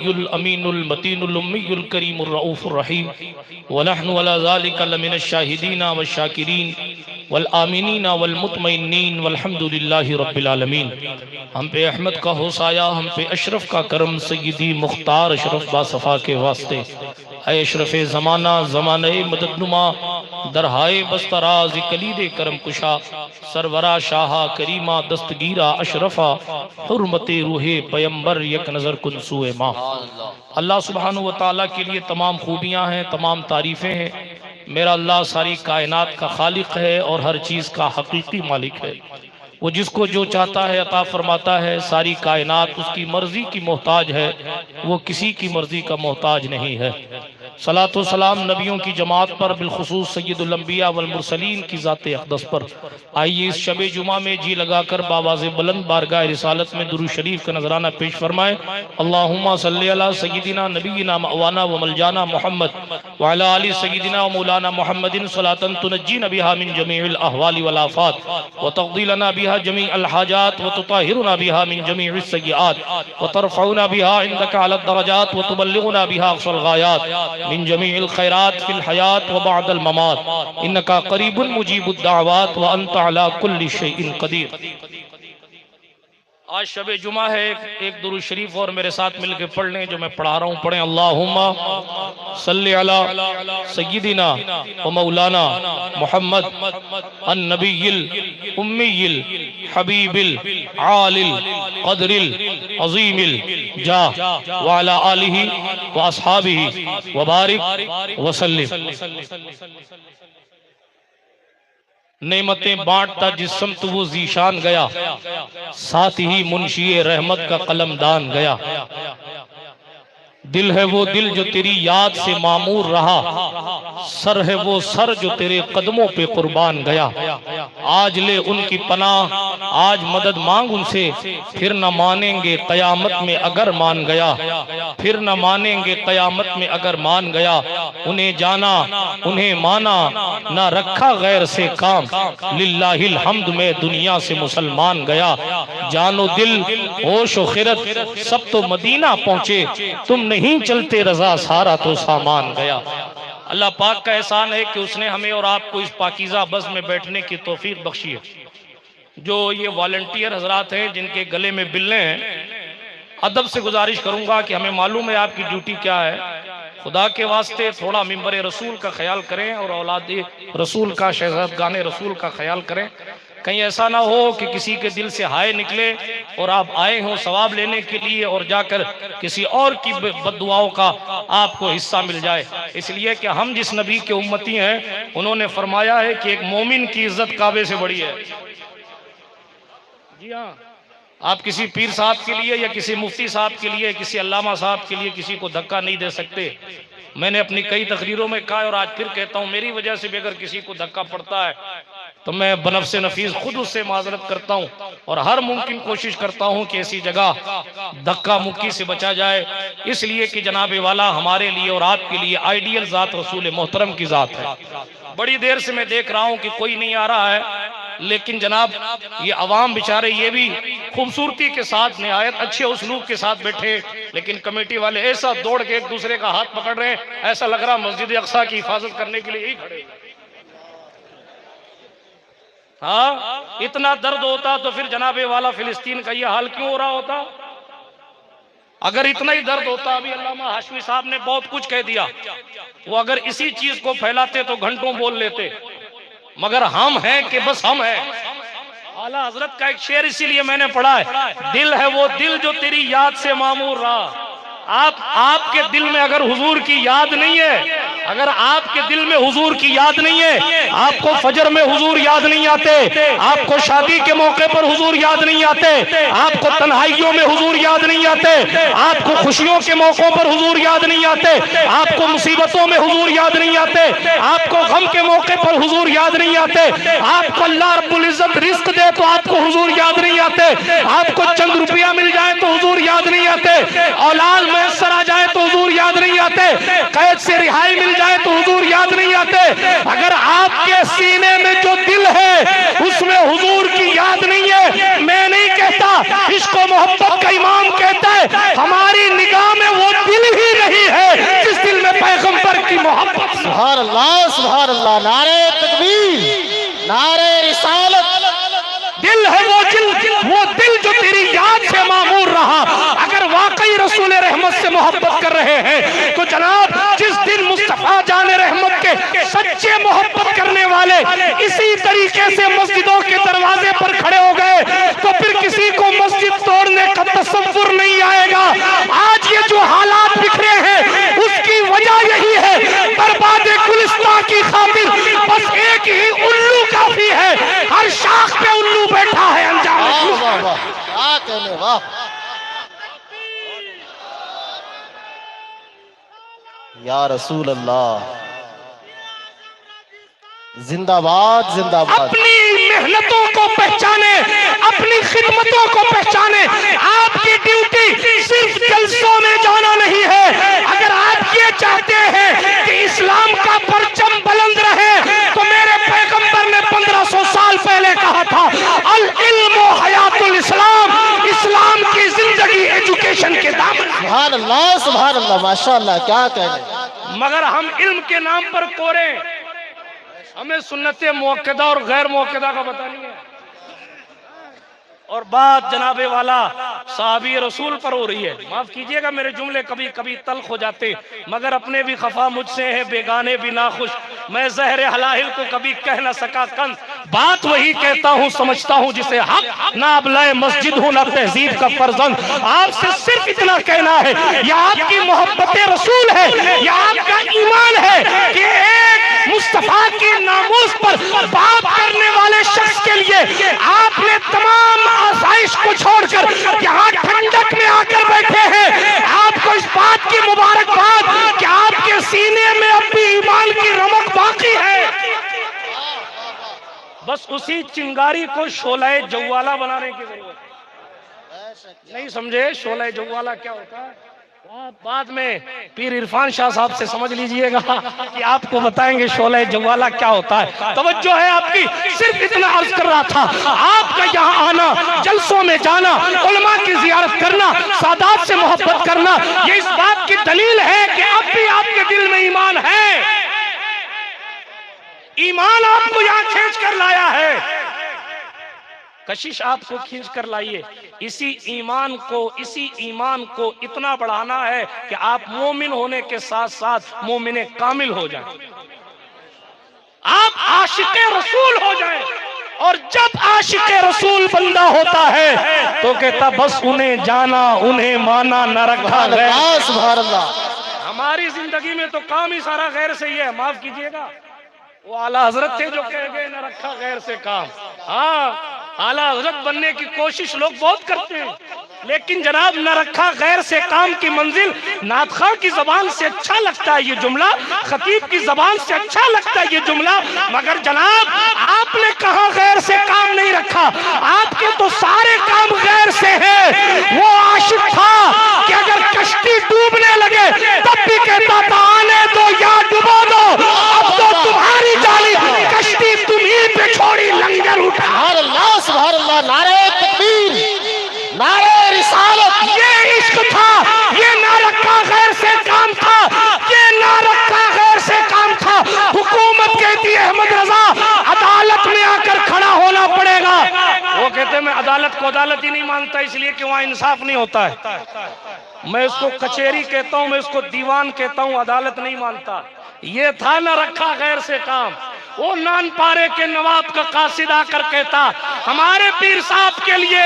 अमीनुल मतीनुल उम्मीयुल करीमुर रऊफुर रहीम व नहनु अला ज़ालिका लमिनश शाहिदीना व शाकिरीन वल आमिनीना वल मुतमइन्नीन वल्हम्दुलिल्लाहि रब्बिल आलमीन। हम पे अहमद का होसाया, हम पे अशरफ का करम, सय्यदी मुख्तार अशरफ बासफ़ा के वास्ते। ऐ अशरफ ज़माना ज़माने मददनुमा दरहाए बस्तराज कलीदे करम कुशा, सरवरा शाहा करीमा दस्तगीरा अशरफा, हुर्मते रूहे पैगंबर यक नज़र कुनसूए माँ। अल्लाह सुब्हानहू व तआला के लिए तमाम खूबियाँ हैं, तमाम तारीफ़ें हैं। मेरा अल्लाह सारी कायनात का खालिक है और हर चीज़ का हकीकी मालिक है। वो जिसको जो चाहता है अता फरमाता है। सारी कायनात उसकी मर्जी की मोहताज है, वो किसी की मर्जी का मोहताज नहीं है। सलात व सलाम नबियों की जमात पर, बिलखुसूस सय्यदुल अंबिया वल मुरसलीन की ज़ाते अक़दस पर। आइए इस शब जुमा में जी लगाकर बावाज़ बुलंद बारगाह रिसालत में दुरूद शरीफ का नजराना पेश फरमाएं। अल्लाहुम्मा सल्ली अला सय्यदिना नबीना मवाना व मलजाना मोहम्मद व अला आलि सय्यदिना व मौलाना मोहम्मदिन सलातन तुनज्जीना बिहा मिन जमीइल अहवालि वल आफात व तक़दीलना बिहा जमीअल हाजात व तुताहिरुना बिहा मिन जमीइस सय्यिआत व तरफ़उना बिहा इंदका अला दरजात व तुबल्लिगुना बिहा अक़सल गायात मिन जमीइल खैरात फिल हयात व बअदल ममात इन्नका करीबुन मुजीबुद दाअवात व अंता अला कुल्लि शैइन कदीर। आज शब जुमा है। एक दुरूद शरीफ और मेरे साथ मिलकर पढ़ लें जो मैं पढ़ा रहा हूँ। पढ़ें अल्लाहुम्मा सल्ली अला सय्यिदिना व मौलाना मोहम्मद अन्नबिय्यिल उम्मीय्यिल हबीबिल आलिल क़द्रिल अज़ीमिल जा व अला आलिहि व अस्हाबिहि व बारिक व सल्लिम। नेमतें बांटता जिस समत वो जीशान गया, साथ ही मुंशी रहमत का कलमदान गया। दिल है वो दिल जो तेरी याद से मामूर रहा, सर है वो सर जो तेरे कदमों पे कुर्बान गया। आज ले उनकी पनाह, आज मदद मांग उनसे, फिर न मानेंगे कयामत में अगर मान गया, फिर न मानेंगे कयामत में अगर मान गया। उन्हें जाना उन्हें माना, ना रखा गैर से काम, लिल्लाहिल हम्द में दुनिया से मुसलमान गया। जानो दिल होश व खिरत सब तो मदीना पहुंचे, तुम नहीं चलते रजा सारा तो सामान गया। अल्लाह पाक का एहसान है कि उसने हमें और आपको इस पाकीज़ा बस में बैठने की तौफीक बख्शी है। जो ये वॉलंटियर हजरात हैं जिनके गले में बिल्ले हैं, अदब से गुजारिश करूंगा कि हमें मालूम है आपकी ड्यूटी क्या है। खुदा के वास्ते थोड़ा मिंबर रसूल का ख्याल करें और औलाद रसूल का, शहज़ादगान रसूल का ख्याल करें। कहीं ऐसा ना हो कि किसी के दिल से हाय निकले और आप आए हों सवाब लेने के लिए और जाकर किसी और की बद्दुआओं का आपको हिस्सा मिल जाए। इसलिए कि हम जिस नबी के उम्मती हैं, उन्होंने फरमाया है कि एक मोमिन की इज्जत काबे से बड़ी है। जी हाँ, आप किसी पीर साहब के लिए या किसी मुफ्ती साहब के लिए, किसी अल्लामा साहब के लिए किसी को धक्का नहीं दे सकते। मैंने अपनी कई तकरीरों में कहा और आज फिर कहता हूँ, मेरी वजह से भी अगर किसी को धक्का पड़ता है तो मैं बनफ्से नफीस खुद उससे माजरत करता हूँ और हर मुमकिन कोशिश करता हूँ कि ऐसी जगह धक्का मुक्की से बचा जाए। इसलिए कि जनाबे वाला हमारे लिए और आपके लिए आइडियल ज़ात रसूल मोहतरम की ज़ात है। बड़ी देर से मैं देख रहा हूँ कि कोई नहीं आ रहा है, लेकिन जनाब ये अवाम बेचारे ये भी खूबसूरती के साथ, निहायत अच्छे उसलूब के साथ बैठे, लेकिन कमेटी वाले ऐसा दौड़ के एक दूसरे का हाथ पकड़ रहे हैं, ऐसा लग रहा मस्जिद अक्सा की हिफाजत करने के लिए ही खड़े। हाँ, इतना दर्द होता तो फिर जनाबे वाला फिलिस्तीन का ये हाल क्यों हो रहा होता? अगर इतना ही दर्द होता, अभी अल्लामा हाशमी साहब ने बहुत कुछ कह दिया, वो अगर इसी चीज को फैलाते तो घंटों बोल लेते, मगर हम हैं कि बस हम हैं। आला हजरत का एक शेर इसीलिए मैंने पढ़ा है, दिल है वो दिल जो तेरी याद से मामूर रहा। आपके दिल में अगर हुजूर की याद नहीं है, अगर आपके दिल में हुजूर की याद नहीं है, आपको फजर में हुजूर याद नहीं आते, आपको शादी के मौके पर हुजूर याद नहीं आते, आपको तन्हाइयों में हुजूर याद नहीं आते, आपको खुशियों के मौकों पर हुजूर याद नहीं आते, आपको मुसीबतों में हुजूर याद नहीं आते, आपको गम के मौके पर हुजूर याद नहीं आते, आपको अल्लाह रब्बुल इज्जत रिस्क दे तो आपको हुजूर याद नहीं आते, आपको चंद रुपया मिल जाए तो हुजूर याद नहीं आते, औलाद मैसर आ जाए तो हुजूर याद नहीं आते, कैद से रिहाई मिल जाए तो हुजूर याद नहीं आते। अगर आपके सीने में जो दिल है उसमें हुजूर की याद नहीं है, मैं नहीं कहता, इसको मोहब्बत का इमाम कहता है, हमारी निगाह में वो सुभान अल्लाह, नारे तकबीर, नारे रिसालत। दिल है वो दिल जो तेरी याद से मामूर रहा। अगर वाकई रसूल रहमत से मोहब्बत कर रहे हैं तो जनाब जिस दिन मुस्तफा जाने रहमत के सच्चे मोहब्बत करने वाले इसी तरीके से मस्जिदों के दरवाजे पर खड़े हो गए तो फिर किसी को मस्जिद तोड़ने का तसव्वुर नहीं आएगा। आज ये जो हालात बिखरे हैं उसकी वजह यही है, बर्बादे गुलिस्तान की खातिर बस एक ही उल्लू काफी है। हर शाख पे उल्लू बैठा है। अंजाम वाह वाह, क्या कहने, वाह। या रसूल अल्लाह, जिंदाबाद जिंदाबाद। अपनी मेहनतों को पहचाने, अपनी खिदमतों को पहचाने। आपकी ड्यूटी सिर्फ जलसों में जाना नहीं है। अगर आप ये चाहते हैं कि इस्लाम का परचम बुलंद रहे तो मेरे पैगंबर ने 1500 साल पहले कहा था, अल इल्मु हयातुल इस्लाम, इस्लाम की जिंदगी एजुकेशन के दामन। सुभान अल्लाह, माशाअल्लाह, क्या कहने। मगर हम इल्म के नाम पर कोरे, हमें सुन्नत मुअक्कदा और गैर मुअक्कदा का पता नहीं है। और बात जनाबे वाला साहबी रसूल पर हो रही है। माफ कीजिएगा मेरे जुमले कभी कभी तल्ख हो जाते, मगर अपने भी खफा मुझसे है, बेगाने भी नाखुश। मैं जहर हलाहिल को कभी कह न सका कंस, बात वही कहता हूँ समझता हूँ जिसे हक, ना अबलाए मस्जिद हूँ ना तहजीब का फर्जंद। आपसे सिर्फ इतना कहना है, यह आपकी मोहब्बत रसूल है, यह आपका ईमान है कि एक मुस्तफा के नामूस पर बात करने वाले शख्स के लिए आपने तमाम आसाइश को छोड़कर यहाँ ठंडक में आकर बैठे हैं। आपको इस बात की मुबारकबाद कि आपके सीने में अब भी ईमान की रमक बाकी है। बस उसी चिंगारी को शोलाए जव्वाला बनाने की जरूरत है। नहीं समझे शोलाए जव्वाला क्या होता है? बाद में पीर इरफान शाह साहब से समझ लीजिएगा कि आपको बताएंगे शोले जवाला क्या होता है। तवज्जो है आपकी, सिर्फ इतना अर्ज कर रहा था, आपका यहाँ आना, जलसों में जाना, उलमा की जियारत करना, सादात से मोहब्बत करना, ये इस बात की दलील है कि अब भी आपके दिल में ईमान है। ईमान आपको यहाँ खींच कर लाया है, कशिश आपको खींच कर लाइए। इसी ईमान को इतना बढ़ाना है कि आप मोमिन होने के साथ साथ मोमिन कामिल हो जाएं, आप आशिक़े रसूल हो जाएं। और जब आशिक़े रसूल बंदा होता है तो कहता बस उन्हें जाना उन्हें माना न रखा गैर। सुभान अल्लाह। हमारी जिंदगी में तो काम ही सारा गैर से ही है। माफ कीजिएगा, वो आला हजरत थे जो कह गए न रखा गैर से काम। हाँ, आला हजरत बनने की कोशिश लोग बहुत करते हैं, लेकिन जनाब न रखा गैर से काम की मंजिल नात खां की जबान से अच्छा लगता है ये जुमला, खतीब की जबान से अच्छा लगता है ये जुमला, मगर जनाब आपने कहा गैर से काम नहीं रखा। आपके तो सारे काम गैर से हैं। वो आशिक था कि अगर कश्ती डूबने लगे तब भी कहता था आने दो या डुबो दो, अब तो तुम्हारी जाली कश्ती तुम्ही पे छोड़ी लंगर उठा। सुभान अल्लाह, नारे तकबीर, नारे रिसालत। ये इश्क था, ये ना रखा गैर से काम था, ये ना रखा गैर से काम था। हुकूमत कहती है अहमद रजा अदालत में आकर खड़ा होना पड़ेगा। वो कहते मैं अदालत को अदालत ही नहीं मानता इसलिए कि वहां इंसाफ नहीं होता है। मैं इसको कचहरी कहता हूं, मैं इसको दीवान कहता हूं, अदालत नहीं मानता। ये था ना रखा गैर से काम। वो नानपारे के नवाब का कासिद आकर कहता हमारे पीर साहब के लिए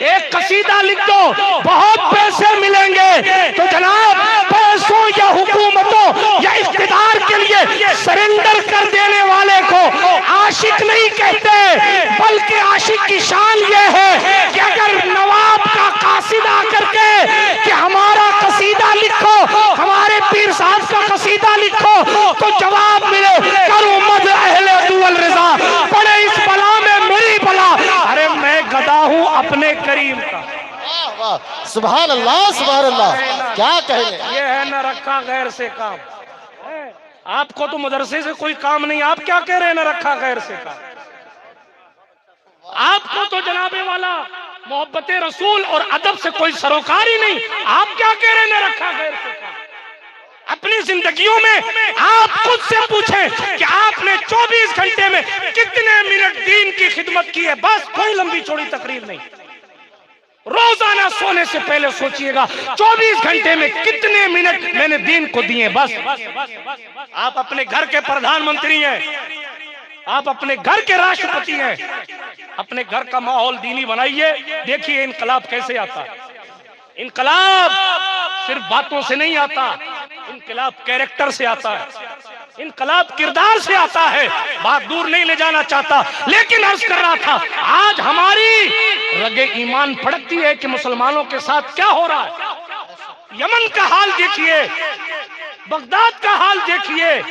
एक कसीदा लिख दो, बहुत पैसे मिलेंगे। तो जनाब पैसों या हुकूमतों या इख्तिदार के लिए सरेंडर कर देने वाले को आशिक नहीं कहते, बल्कि आशिक की शान ये है कि अगर नवाब का कासिद आकर के कि हमारा कसीदा लिखो, हमारे पीर साहब का कसीदा लिखो, तो जवाब मिले करूं मद अहले दुअल रिजा, पड़े इस बला में मेरी बला। अरे मैं गदा हूं अपने करीम का। सुभान अल्लाह, सुभान अल्लाह, क्या कहें। ये है न रखा गैर से काम। आपको तो मदरसे से कोई काम नहीं, आप क्या कह रहे हैं न रखा गैर से काम। आपको तो जनाबे वाला मोहब्बत रसूल और अदब से कोई सरोकार ही नहीं, आप क्या कह रहे हैं न रखा गैर से काम। अपनी अपनी जिंदगियों में आप खुद से पूछें कि आपने 24 घंटे में कितने मिनट दीन की खिदमत की है। बस कोई लंबी चौड़ी तकरीर नहीं, रोजाना सोने से पहले सोचिएगा 24 घंटे में कितने मिनट मैंने दीन को दिए। बस आप अपने घर के प्रधानमंत्री हैं, आप अपने घर के राष्ट्रपति हैं, अपने घर का माहौल दीनी बनाइए। देखिए इनकलाब कैसे आता है। इनकलाब सिर्फ बातों से नहीं आता, इनकलाब कैरेक्टर से आता है, इनकलाब किरदार से आता है। बात दूर नहीं ले जाना चाहता, लेकिन अर्ज कर रहा था आज हमारी रगे ईमान फड़कती है कि मुसलमानों के साथ क्या हो रहा है। यमन का हाल देखिए, बगदाद का हाल देखिए,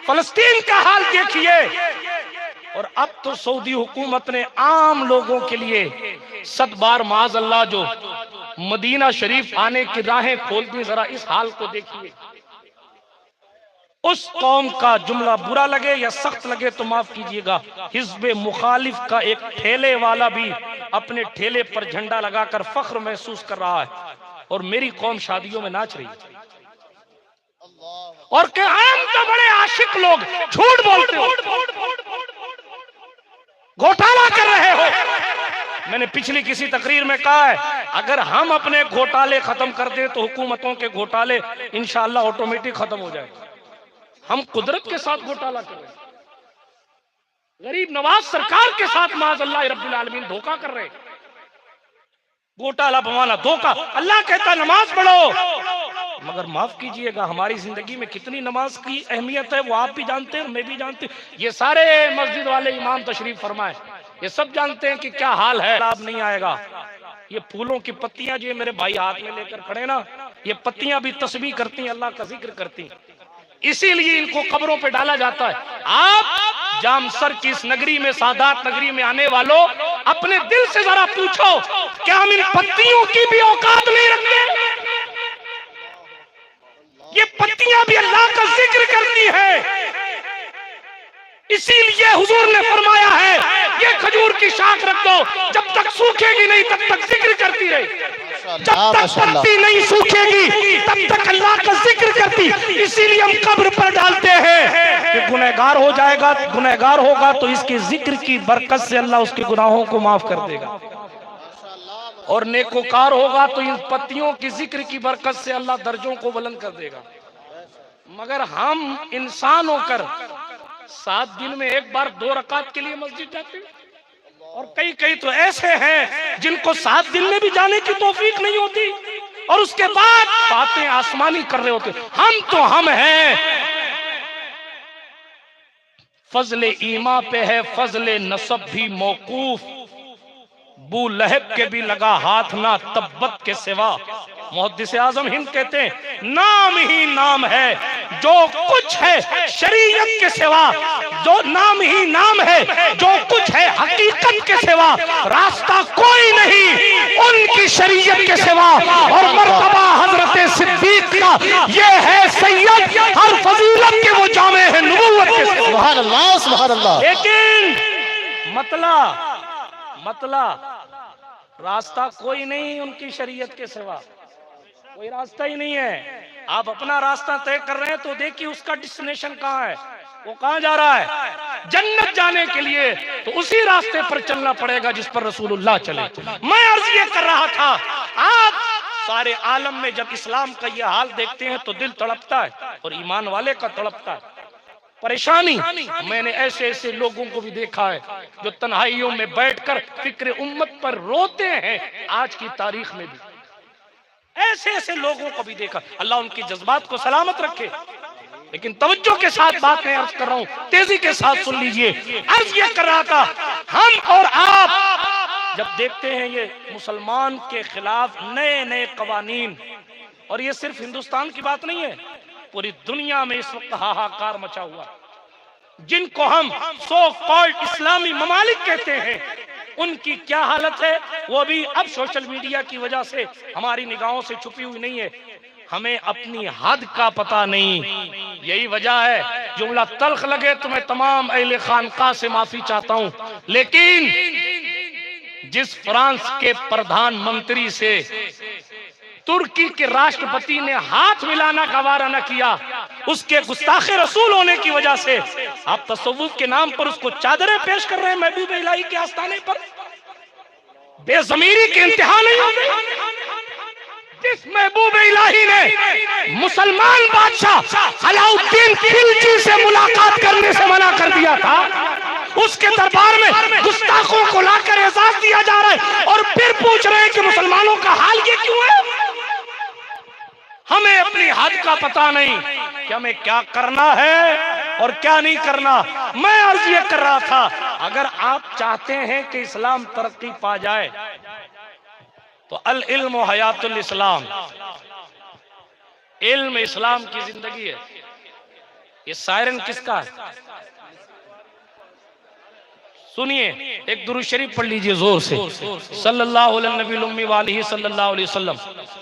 फलस्तीन का हाल देखिए, और अब तो सऊदी हुकूमत ने आम लोगों के लिए 7 बार माज अल्लाह जो मदीना शरीफ आने की राहें खोल दी। जरा इस हाल को देखिए। उस कौम का जुमला बुरा लगे या सख्त लगे तो माफ कीजिएगा, हिज़्ब मुखालिफ का एक ठेले वाला भी अपने ठेले पर झंडा लगाकर फख्र महसूस कर रहा है, और मेरी कौम शादियों में नाच रही है। और क्या हम तो बड़े आशिक लोग झूठ बोलते हो, घोटाला कर रहे हो। मैंने पिछली किसी तकरीर में कहा है, अगर हम अपने घोटाले खत्म कर दें तो हुकूमतों के घोटाले इंशाअल्लाह ऑटोमेटिक खत्म हो जाएगा। हम कुदरत के साथ घोटाला कर रहे हैं, गरीब नवाज सरकार के साथ माज़अल्लाह रब्बुल आलमीन धोखा कर रहे हैं। घोटाला बवाना धोखा। अल्लाह कहता नमाज पढ़ो, मगर माफ कीजिएगा हमारी जिंदगी में कितनी नमाज की अहमियत है वो आप भी जानते हैं, मैं भी जानती हूँ, ये सारे मस्जिद वाले इमाम तशरीफ फरमाए, ये सब जानते हैं कि क्या हाल है। लाभ नहीं आएगा। ये फूलों की पत्तियां जो मेरे भाई हाथ में लेकर खड़े ना, ये पत्तियां भी तस्बीह करती हैं, अल्लाह का जिक्र करती हैं, इसीलिए इनको कब्रों पे डाला जाता है। आप जामसर की इस नगरी में, सादात नगरी में आने वालों, अपने दिल से जरा पूछो क्या हम इन पत्तियों की भी औकात नहीं रखते? ये पत्तियां भी अल्लाह का जिक्र करती है, इसीलिए हुजूर ने फरमाया है ये खजूर की शाख रख दो, जब तक सूखेगी नहीं तब तक जिक्र करती रहे, जब तक पत्ती नहीं सूखेगी तब तक अल्लाह का जिक्र करती। इसीलिए हम कब्र पर डालते हैं कि गुनहगार हो जाएगा, गुनहगार होगा तो इसके जिक्र की बरकत से अल्लाह उसके गुनाहों को माफ कर देगा, और नेकोकार होगा तो इन पत्तियों की जिक्र की बरकत से अल्लाह दर्जों को बुलंद कर देगा। मगर हम इंसान होकर 7 दिन में एक बार 2 रकात के लिए मस्जिद जाते हैं, और कई कई तो ऐसे हैं जिनको 7 दिन में भी जाने की तौफीक नहीं होती, और उसके बाद बातें आसमानी कर रहे होते। हम तो हम हैं, फजले ईमा पे है फजले नसब भी मौकूफ, बू लहब के भी लगा हाथ ना तब्बत के सिवा। मुहद्दिस आजम हिंद कहते हैं नाम ही नाम है जो कुछ है शरीयत के सिवा, जो नाम ही नाम है जो कुछ है हकीकत के सिवा, रास्ता कोई नहीं उनकी शरीयत के सिवा, और मर्तबा हजरत सिद्दीक का ये है सैयद, हर फजीलत के वो जामे है नबूवत के सिवा। सुभान अल्लाह, सुभान अल्लाह। लेकिन मतला रास्ता कोई नहीं उनकी शरीयत के सिवा, कोई रास्ता ही नहीं है। आप अपना रास्ता तय कर रहे हैं तो देखिए उसका डेस्टिनेशन कहाँ है, वो कहाँ जा रहा है। जन्नत जाने के लिए तो उसी रास्ते पर चलना पड़ेगा जिस पर रसूलुल्लाह चले। मैं अर्ज ये कर रहा था, आप सारे आलम में जब इस्लाम का ये हाल देखते हैं तो दिल तड़पता है, और ईमान वाले का तड़पता है। परेशानी, मैंने ऐसे ऐसे लोगों को भी देखा है जो तन्हाइयों में बैठकर फिक्र उम्मत पर रोते हैं। आज की तारीख में भी ऐसे ऐसे लोगों को भी देखा। अल्लाह उनकी जज्बात को सलामत रखे। लेकिन तवज्जो के साथ बात मैं अर्ज कर रहा हूं, तेजी के साथ सुन लीजिए। अर्ज ये कर रहा था, हम और आप जब देखते हैं ये मुसलमान के खिलाफ नए नए कवानीन, और ये सिर्फ हिंदुस्तान की बात नहीं है, पूरी दुनिया में इस वक्त हाहाकार मचा हुआ। जिनको हम सो कॉल्ड इस्लामी ममालिक कहते हैं, उनकी क्या हालत है वो भी अब सोशल मीडिया की वजह से हमारी निगाहों से छुपी हुई नहीं है। हमें अपनी हद का पता नहीं, यही वजह है। जुमला तल्ख लगे तो मैं तमाम अहले खानका से माफी चाहता हूं, लेकिन जिस फ्रांस के प्रधानमंत्री से तुर्की के राष्ट्रपति ने हाथ मिलाना का वारा न किया, उसके गुस्ताखे रसूल होने की वजह से आप तसव्वुफ के नाम पर उसको चादरें पेश कर रहे हैं महबूब इलाही के आस्थाने पर। बेज़मीरी के इंतहा नहीं हो गई। जिस महबूब इलाही ने मुसलमान बादशाह अलाउद्दीन खिलजी से मुलाकात करने से मना कर दिया था, उसके दरबार में गुस्ताखों को लाकर एजाज दिया जा रहा है और फिर पूछ रहे हैं कि मुसलमानों का हाल ये क्यों है। हमें अपनी हद का पता नहीं कि हमें क्या करना है और क्या नहीं करना। मैं अर्ज ये कर रहा था, अगर आप चाहते हैं कि इस्लाम तरक्की पा जाए तो अल इल्म हयातुल इस्लाम, इल्म इस्लाम की जिंदगी है। ये सायरन किसका है? सुनिए, एक दुरूद शरीफ पढ़ लीजिए जोर से। सल्लल्लाहु अलैहि नबी उम्मी वालिही सल्लल्लाहु अलैहि वसल्लम,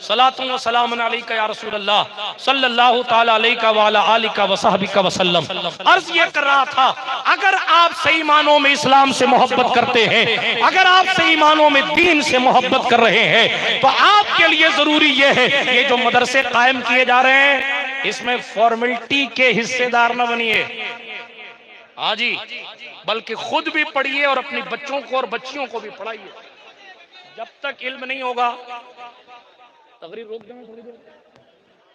सलातु व सलामुन अलैका या रसूल अल्लाह सल्लल्लाहु ताला अलैका व अला आलिका व सहबिका वसल्लम। अर्ज ये कर रहा था, अगर आप सही मानों में इस्लाम से मोहब्बत करते हैं, अगर आप सही मानों में दीन से मोहब्बत कर रहे हैं, तो आपके लिए जरूरी ये है, ये जो मदरसे कायम किए जा रहे हैं इसमें फॉर्मेलिटी के हिस्सेदार न बनिए, हाँ जी, बल्कि खुद भी पढ़िए और अपने बच्चों को और बच्चियों को भी पढ़ाइए। जब तक इल्म नहीं होगा, तकरीर रोक देना थोड़ी देर,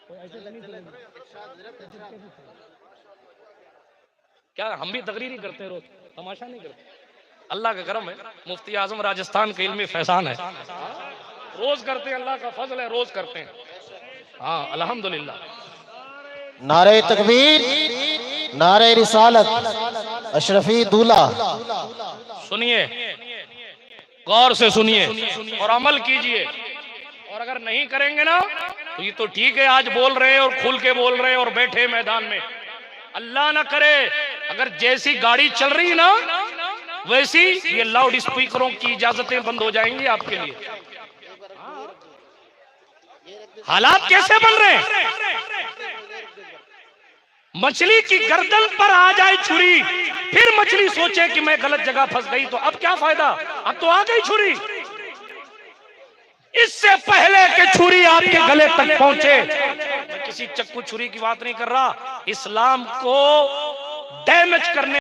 कोई ऐसे नहीं चलेगा। क्या हम भी तकरीर ही करते हैं रोज, तमाशा नहीं करते? अल्लाह का करम है, मुफ्ती आजम राजस्थान के इल्मी फैजान है, रोज करते हैं, अल्लाह का फजल है, रोज करते हैं। हाँ अल्हम्दुलिल्लाह। नारे तकबीर, नारे रिसालत, अशरफी दूल्हा। सुनिए, गौर से सुनिए और अमल कीजिए। और अगर नहीं करेंगे ना तो ये तो ठीक है, आज बोल रहे हैं और खुल के बोल रहे हैं और बैठे मैदान में, अल्लाह ना करे अगर जैसी गाड़ी चल रही ना वैसी ये लाउड स्पीकरों की इजाजतें बंद हो जाएंगी आपके लिए। हालात कैसे बन रहे हैं? मछली की गर्दन पर आ जाए छुरी, फिर मछली सोचे कि मैं गलत जगह फंस गई, तो अब क्या फायदा, अब तो आ गई छुरी। इससे पहले कि छुरी आपके गले तक पहुंचे, मैं किसी चक्कू छुरी की बात नहीं कर रहा, इस्लाम को डैमेज करने